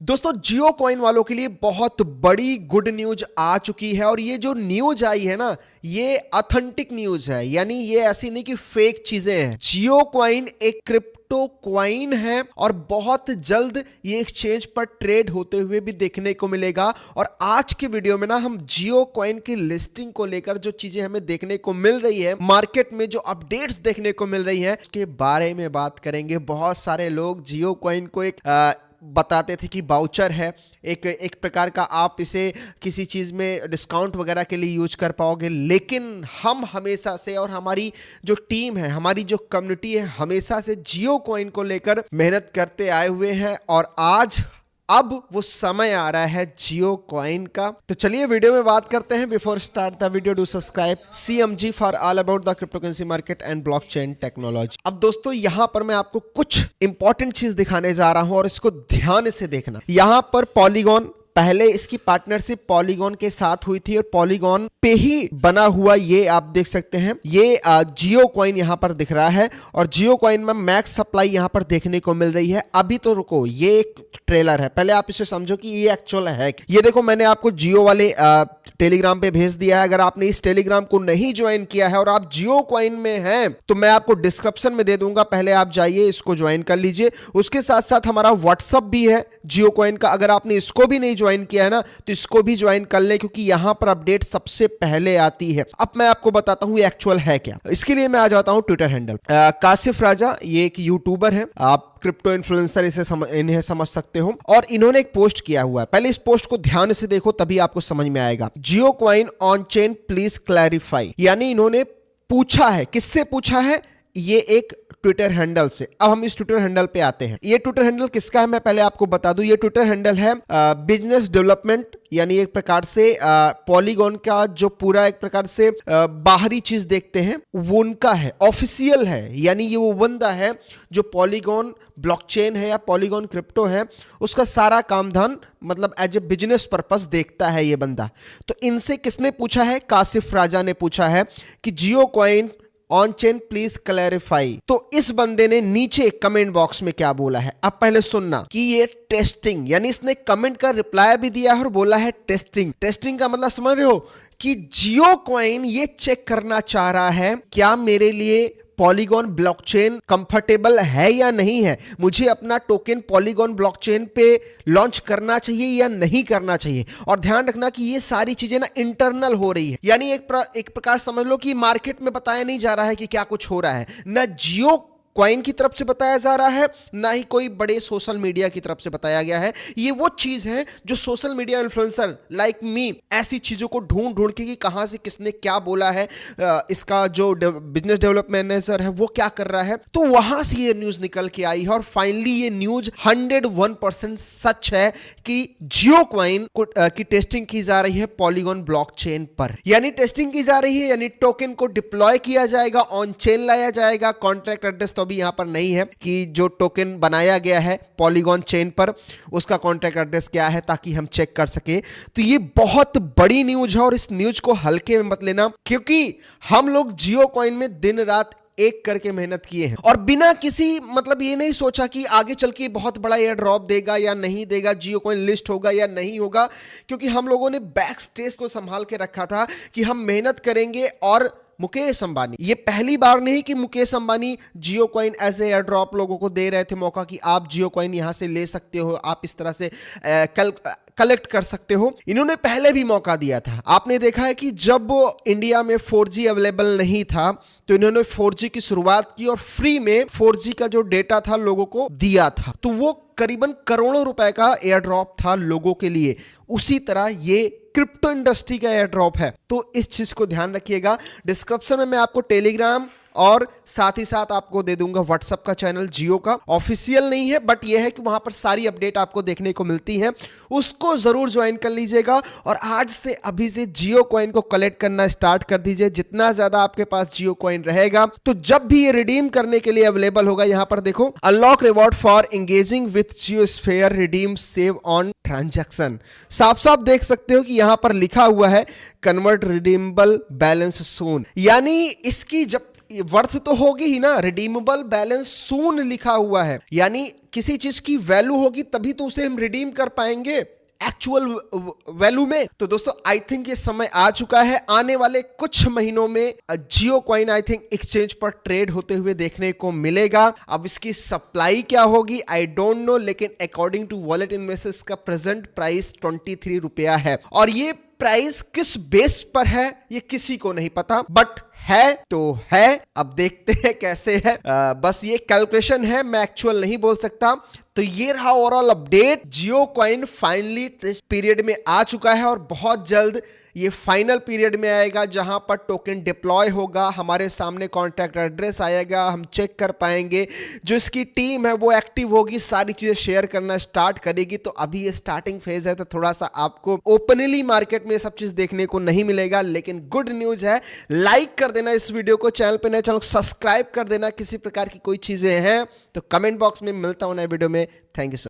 दोस्तों जियो कॉइन वालों के लिए बहुत बड़ी गुड न्यूज आ चुकी है और ये जो न्यूज आई है ना, ये ऑथेंटिक न्यूज है। यानी ये ऐसी नहीं कि फेक चीजें हैं। जियो कॉइन एक क्रिप्टो कॉइन है और बहुत जल्द ये एक्सचेंज पर ट्रेड होते हुए भी देखने को मिलेगा। और आज के वीडियो में ना हम जियो कॉइन की लिस्टिंग को लेकर जो चीजें हमें देखने को मिल रही है, मार्केट में जो अपडेट्स देखने को मिल रही है, उसके बारे में बात करेंगे। बहुत सारे लोग जियो कॉइन को एक बताते थे कि बाउचर है, एक प्रकार का, आप इसे किसी चीज़ में डिस्काउंट वगैरह के लिए यूज कर पाओगे। लेकिन हम हमेशा से, और हमारी जो टीम है, हमारी जो कम्युनिटी है, हमेशा से जियो कॉइन को लेकर मेहनत करते आए हुए हैं और आज अब वो समय आ रहा है जियो कॉइन का। तो चलिए वीडियो में बात करते हैं। Before start the video do subscribe CMG for all about the cryptocurrency market and blockchain technology. अब दोस्तों यहां पर मैं आपको कुछ इंपॉर्टेंट चीज दिखाने जा रहा हूं और इसको ध्यान से देखना। यहां पर पॉलीगॉन, पहले इसकी पार्टनरशिप पॉलीगॉन के साथ हुई थी और पॉलीगॉन पे ही बना हुआ ये आप देख सकते हैं, ये जियो कॉइन यहां पर दिख रहा है और जियो कॉइन में मैक्स सप्लाई यहां पर देखने को मिल रही है। अभी तो रुको, ये एक ट्रेलर है, पहले आप इसे समझो कि ये एक्चुअल है। ये देखो, मैंने आपको जियो वाले टेलीग्राम पे भेज दिया है। अगर आपने इस टेलीग्राम को नहीं ज्वाइन किया है और आप जियो कॉइन में हैं तो मैं आपको डिस्क्रिप्शन में दे दूंगा, पहले आप जाइए इसको ज्वाइन कर लीजिए। उसके साथ साथ हमारा व्हाट्सअप भी है जियो कॉइन का, अगर आपने इसको भी नहीं ज्वाइन किया है ना तो इसको भी ज्वाइन कर ले, क्योंकि यहां पर अपडेट सबसे पहले आती है। अब मैं आपको बताता हूं ये एक्चुअल है क्या। इसके लिए मैं आ जाता हूं ट्विटर हैंडल। काशिफ राजा, ये एक यूट्यूबर है, आप क्रिप्टो इन्फ्लुएंसर इन्हें समझ सकते हो, और इन्होंने एक पोस्ट किया हुआ है। पहले इस पोस्ट को ध्यान से देखो तभी आपको समझ में आएगा। Jio coin on chain please clarify, यानी इन्होंने पूछा है, किससे पूछा है? ये एक ट्विटर हैंडल से। अब हम इस ट्विटर हैंडल पे आते हैं। ये ट्विटर हैंडल किसका है मैं पहले आपको बता दूं। ये ट्विटर हैंडल है बिजनेस डेवलपमेंट, यानी एक प्रकार से पॉलीगॉन का जो पूरा एक प्रकार से बाहरी चीज देखते हैं वो उनका है, ऑफिशियल है। यानी ये वो बंदा है जो पॉलीगॉन ब्लॉकचेन है या पॉलीगॉन क्रिप्टो है, उसका सारा काम धाम मतलब एज ए बिजनेस पर्पस देखता है ये बंदा। तो इनसे किसने पूछा है? काशिफ राजा ने पूछा है कि Jio coin on chain please clarify. तो इस बंदे ने नीचे कमेंट बॉक्स में क्या बोला है, अब पहले सुनना कि ये टेस्टिंग, यानी इसने कमेंट का रिप्लाई भी दिया है और बोला है टेस्टिंग। टेस्टिंग का मतलब समझ रहे हो कि जियो कॉइन ये चेक करना चाह रहा है क्या मेरे लिए पॉलीगॉन ब्लॉकचेन कंफर्टेबल है या नहीं है, मुझे अपना टोकन पॉलीगॉन ब्लॉकचेन पे लॉन्च करना चाहिए या नहीं करना चाहिए। और ध्यान रखना कि ये सारी चीजें ना इंटरनल हो रही है, यानी एक प्रकार समझ लो कि मार्केट में बताया नहीं जा रहा है कि क्या कुछ हो रहा है, ना जियो कॉइन की तरफ से बताया जा रहा है, ना ही कोई बड़े सोशल मीडिया की तरफ से बताया गया है। ये वो चीज है जो social media influencer like me ऐसी चीजों को ढूंढ ढूंढ के कि कहां से किसने क्या बोला है, इसका जो बिजनेस डेवलपमेंट मैनेजर है वो क्या कर रहा है, तो वहां से ये न्यूज निकल के आई है। और फाइनली ये न्यूज 101% सच है कि जियो कॉइन की टेस्टिंग की जा रही है पॉलीगॉन ब्लॉकचेन पर। यानी टेस्टिंग की जा रही है, यानी टोकन को डिप्लॉय किया जाएगा, ऑन चेन लाया जाएगा। कॉन्ट्रैक्ट एड्रेस तो अभी यहां पर नहीं है कि जो टोकन बनाया गया है पॉलीगॉन चेन पर उसका कॉन्ट्रैक्ट एड्रेस क्या है, ताकि हम चेक कर सके। तो ये बहुत बड़ी न्यूज है और इस न्यूज को हल्के में मत लेना, क्योंकि हम लोग जियो कॉइन में दिन रात एक करके मेहनत किए हैं और बिना किसी मतलब ये नहीं सोचा कि आगे चल के बहुत बड़ा एयर ड्रॉप देगा या नहीं देगा, जियो कॉइन लिस्ट होगा या नहीं होगा, क्योंकि हम लोगों ने बैक स्टेज को संभाल के रखा था कि हम मेहनत करेंगे। और मुकेश अंबानी, ये पहली बार नहीं कि Mukesh Ambani Jio coin as a air drop लोगों को दे रहे थे मौका कि आप जियो कॉइन यहां से ले सकते हो, आप इस तरह से कलेक्ट कर सकते हो। इन्होंने पहले भी मौका दिया था। आपने देखा है कि जब इंडिया में 4G अवेलेबल नहीं था तो इन्होंने 4G की शुरुआत की और फ्री में 4G का जो डेटा था लोगों को दिया था, तो वो करीबन करोड़ों रुपए का एयर ड्रॉप था लोगों के लिए। उसी तरह ये क्रिप्टो इंडस्ट्री का एयर ड्रॉप है, तो इस चीज को ध्यान रखिएगा। डिस्क्रिप्शन में मैं आपको टेलीग्राम और साथ ही साथ आपको दे दूंगा व्हाट्सएप का चैनल जियो का। ऑफिशियल नहीं है बट यह है कि वहां पर सारी अपडेट आपको देखने को मिलती है, उसको जरूर ज्वाइन कर लीजिएगा। और आज से अभी से जियो कॉइन को कलेक्ट करना स्टार्ट कर दीजिए। जितना ज्यादा आपके पास जियो कॉइन रहेगा तो जब भी ये रिडीम करने के लिए अवेलेबल होगा, यहां पर देखो unlock reward for engaging with जियोस्फेयर, redeem save on transaction. साफ साफ देख सकते हो कि यहां पर लिखा हुआ है कन्वर्ट रिडीमेबल बैलेंस सून, यानी इसकी जब वर्थ तो होगी ही ना, रिडीमेबल बैलेंस सून लिखा हुआ है, यानी किसी चीज की वैल्यू होगी तभी तो उसे हम रिडीम कर पाएंगे एक्चुअल वैल्यू में। तो दोस्तों आई थिंक ये समय आ चुका है, आने वाले कुछ महीनों में जियो कॉइन आई थिंक एक्सचेंज पर ट्रेड होते हुए देखने को मिलेगा। अब इसकी सप्लाई क्या होगी आई डोंट नो, लेकिन अकॉर्डिंग टू वॉलेट इन्वेस्टर्स का प्रेजेंट प्राइस 23 रुपया है, और ये प्राइस किस बेस पर है ये किसी को नहीं पता, बट है तो है। अब देखते हैं कैसे है, बस ये कैलकुलेशन है, मैं एक्चुअल नहीं बोल सकता। तो ये रहा ओवरऑल अपडेट, जियो कॉइन फाइनली इस पीरियड में आ चुका है और बहुत जल्द ये फाइनल पीरियड में आएगा जहां पर टोकन डिप्लॉय होगा, हमारे सामने कॉन्टैक्ट एड्रेस आएगा, हम चेक कर पाएंगे, जो इसकी टीम है वो एक्टिव होगी, सारी चीजें शेयर करना स्टार्ट करेगी। तो अभी ये स्टार्टिंग फेज है, तो थोड़ा सा आपको ओपनली मार्केट में ये सब चीज देखने को नहीं मिलेगा, लेकिन गुड न्यूज है। लाइक कर देना इस वीडियो को, चैनल पे नए चैनल को सब्सक्राइब कर देना। किसी प्रकार की कोई चीजें हैं तो कमेंट बॉक्स में, मिलता हूं नए वीडियो में। Thank you so